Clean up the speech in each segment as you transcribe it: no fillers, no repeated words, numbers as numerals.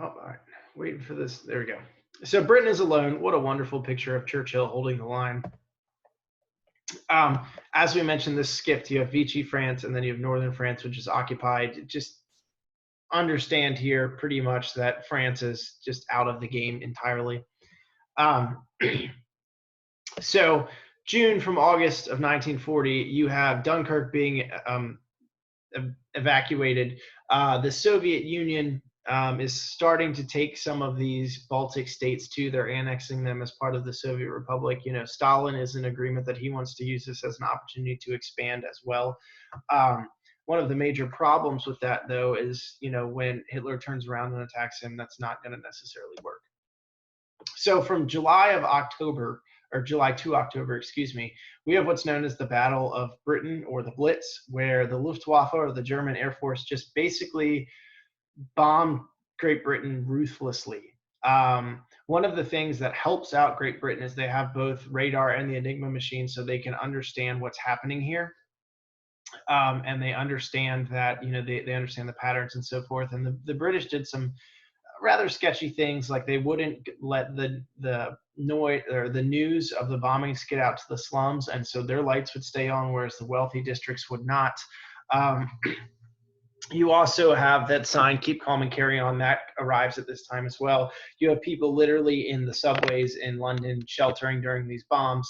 all right, waiting for this. There we go. So Britain is alone. What a wonderful picture of Churchill holding the line. As we mentioned, this skipped. You have Vichy France, and then you have northern France, which is occupied. Just understand here pretty much that France is just out of the game entirely. Um, so June from August of 1940, you have Dunkirk being evacuated. The Soviet Union is starting to take some of these Baltic states too. They're annexing them as part of the Soviet Republic. You know, Stalin is in agreement that he wants to use this as an opportunity to expand as well. One of the major problems with that, though, is, you know, when Hitler turns around and attacks him, that's not going to necessarily work. So from July to October, excuse me, we have what's known as the Battle of Britain, or the Blitz, where the Luftwaffe, or the German Air Force, just basically bombed Great Britain ruthlessly. One of the things that helps out Great Britain is they have both radar and the Enigma machine, so they can understand what's happening here. And they understand that, you know, they understand the patterns and so forth. And the British did some rather sketchy things, like they wouldn't let the noise or the news of the bombings get out to the slums, and so their lights would stay on, whereas the wealthy districts would not. You also have that sign, "Keep calm and carry on," that arrives at this time as well. You have people literally in the subways in London sheltering during these bombs.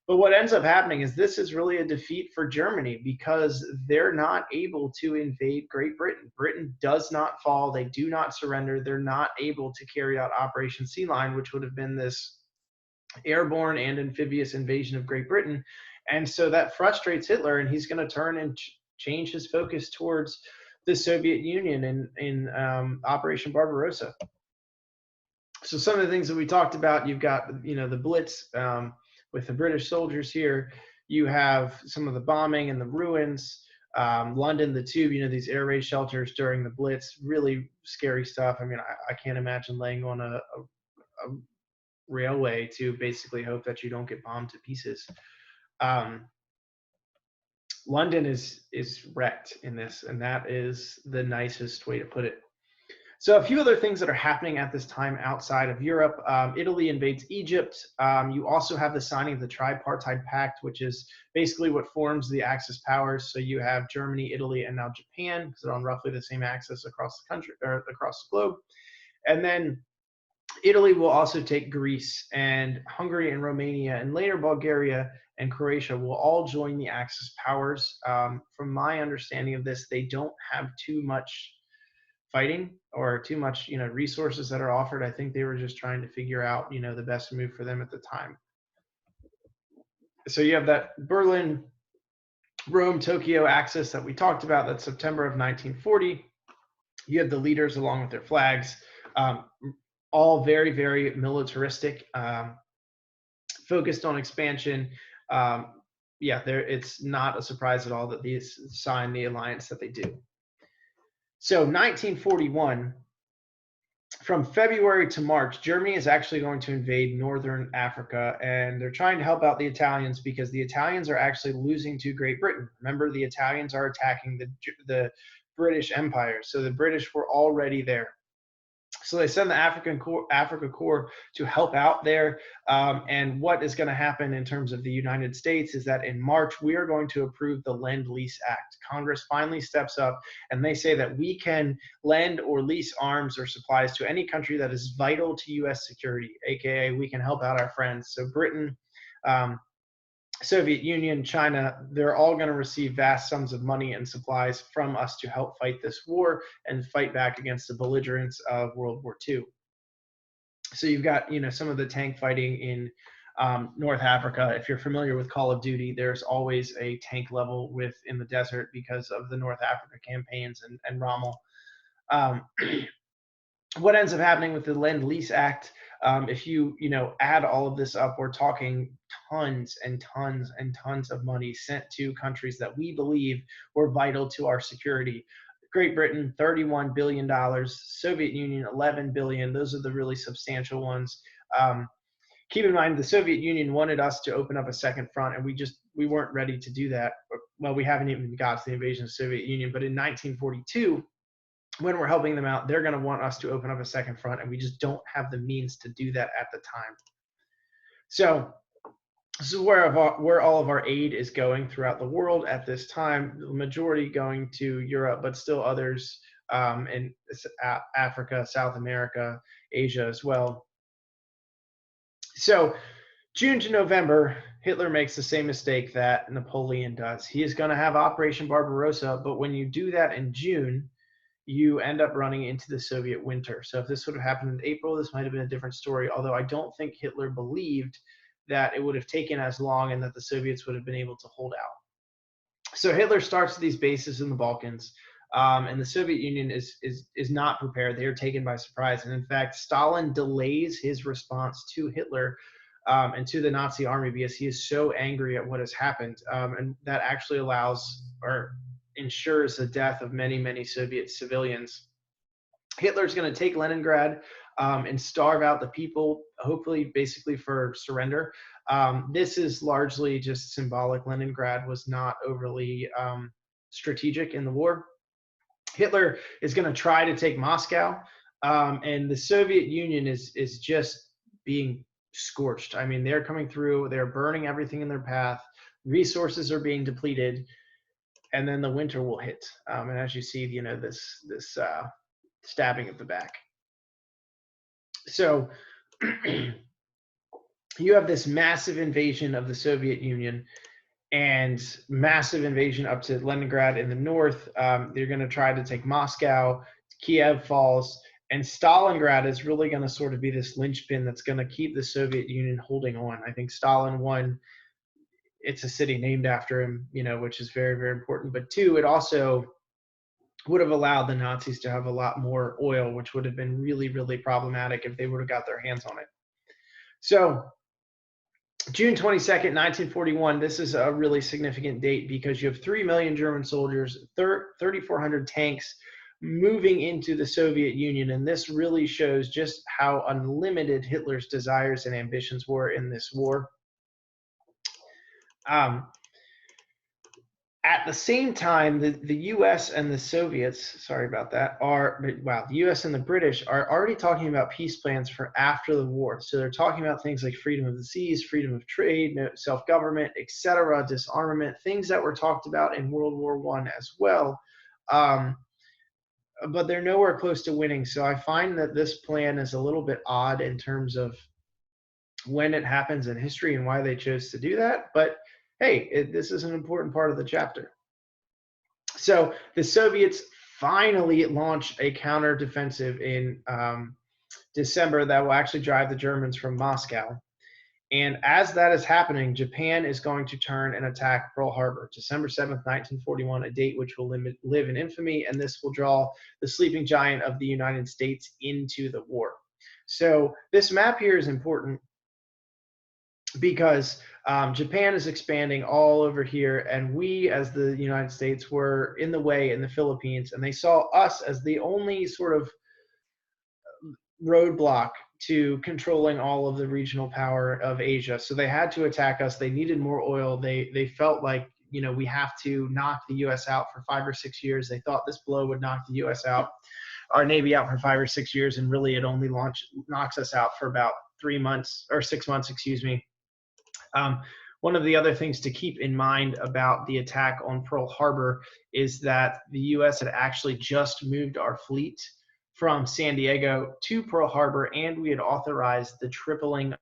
But what ends up happening is this is really a defeat for Germany, because they're not able to invade Great Britain. Britain does not fall. They do not surrender. They're not able to carry out Operation Sea Lion, which would have been this airborne and amphibious invasion of Great Britain. And so that frustrates Hitler, and he's going to turn and change his focus towards the Soviet Union in Operation Barbarossa. So some of the things that we talked about, you've got, you know, the Blitz, with the British soldiers here. You have some of the bombing and the ruins. London, the Tube, you know, these air raid shelters during the Blitz, really scary stuff. I mean, I can't imagine laying on a railway to basically hope that you don't get bombed to pieces. London is wrecked in this, and that is the nicest way to put it. So a few other things that are happening at this time outside of Europe. Italy invades Egypt. You also have the signing of the Tripartite Pact, which is basically what forms the Axis powers. So you have Germany, Italy, and now Japan, because they're on roughly the same axis across the country, or across the globe. And then Italy will also take Greece, and Hungary and Romania, and later Bulgaria and Croatia will all join the Axis powers. From my understanding of this, they don't have too much fighting or too much, you know, resources that are offered. I think they were just trying to figure out, you know, the best move for them at the time. So you have that Berlin, Rome, Tokyo axis that we talked about. That's September of 1940. You have the leaders along with their flags, all very, very militaristic, focused on expansion. Yeah, it's not a surprise at all that these sign the alliance that they do. So 1941, from February to March, Germany is actually going to invade northern Africa, and they're trying to help out the Italians because the Italians are actually losing to Great Britain. Remember, the Italians are attacking the British Empire, so the British were already there. So they send the Africa Corps to help out there. And what is going to happen in terms of the United States is that in March, we are going to approve the Lend-Lease Act. Congress finally steps up, and they say that we can lend or lease arms or supplies to any country that is vital to U.S. security, aka we can help out our friends. So Britain, Soviet Union, China, they're all going to receive vast sums of money and supplies from us to help fight this war and fight back against the belligerents of World War II. So you've got, you know, some of the tank fighting in North Africa. If you're familiar with Call of Duty, there's always a tank level in the desert because of the North Africa campaigns and Rommel. What ends up happening with the Lend-Lease Act, if you add all of this up, we're talking tons and tons and tons of money sent to countries that we believe were vital to our security. Great Britain, $31 billion. Soviet Union, $11 billion. Those are the really substantial ones. Keep in mind, the Soviet Union wanted us to open up a second front, and we weren't ready to do that. Well, we haven't even got to the invasion of the Soviet Union, but in 1942, when we're helping them out, they're going to want us to open up a second front, and we just don't have the means to do that at the time. So this is where all of our aid is going throughout the world at this time. The majority going to Europe, but still others in Africa, South America, Asia as well. So June to November, Hitler makes the same mistake that Napoleon does. He is going to have Operation Barbarossa, but when you do that in June, you end up running into the Soviet winter. So if this would have happened in April, this might have been a different story, although I don't think Hitler believed that it would have taken as long and that the Soviets would have been able to hold out. So Hitler starts these bases in the Balkans, and the Soviet Union is not prepared. They are taken by surprise. And in fact, Stalin delays his response to Hitler and to the Nazi army because he is so angry at what has happened. And that actually allows or ensures the death of many, many Soviet civilians. Hitler's going to take Leningrad and starve out the people, hopefully basically for surrender. This is largely just symbolic. Leningrad was not overly strategic in the war. Hitler is going to try to take Moscow, and the Soviet Union is just being scorched. I mean, they're coming through, they're burning everything in their path, resources are being depleted, and then the winter will hit. And as you see, you know, this stabbing at the back. So you have this massive invasion of the Soviet Union and massive invasion up to Leningrad in the north. They're going to try to take Moscow. Kiev falls, and Stalingrad is really going to sort of be this linchpin that's going to keep the Soviet Union holding on. I think Stalin, one, it's a city named after him, you know, which is very, very important. But two, it also would have allowed the Nazis to have a lot more oil, which would have been really, really problematic if they would have got their hands on it. So June 22nd, 1941, this is a really significant date because you have 3 million German soldiers, 3,400 tanks moving into the Soviet Union. And this really shows just how unlimited Hitler's desires and ambitions were in this war. At the same time, the U.S. and the Soviets, sorry about that, the U.S. and the British are already talking about peace plans for after the war. So they're talking about things like freedom of the seas, freedom of trade, self-government, etc., disarmament, things that were talked about in World War I as well. But they're nowhere close to winning. So I find that this plan is a little bit odd in terms of when it happens in history and why they chose to do that. But hey, this is an important part of the chapter. So the Soviets finally launch a counter-defensive in December that will actually drive the Germans from Moscow. And as that is happening, Japan is going to turn and attack Pearl Harbor, December 7th, 1941, a date which will live in infamy, and this will draw the sleeping giant of the United States into the war. So this map here is important because Japan is expanding all over here, and we as the United States were in the way in the Philippines, and they saw us as the only sort of roadblock to controlling all of the regional power of Asia. So they had to attack us. They needed more oil. They felt like, you know, we have to knock the U.S. out for 5 or 6 years. They thought this blow would knock the U.S. out, our Navy out for 5 or 6 years, and really it only knocks us out for about 3 months or 6 months, excuse me. One of the other things to keep in mind about the attack on Pearl Harbor is that the U.S. had actually just moved our fleet from San Diego to Pearl Harbor, and we had authorized the tripling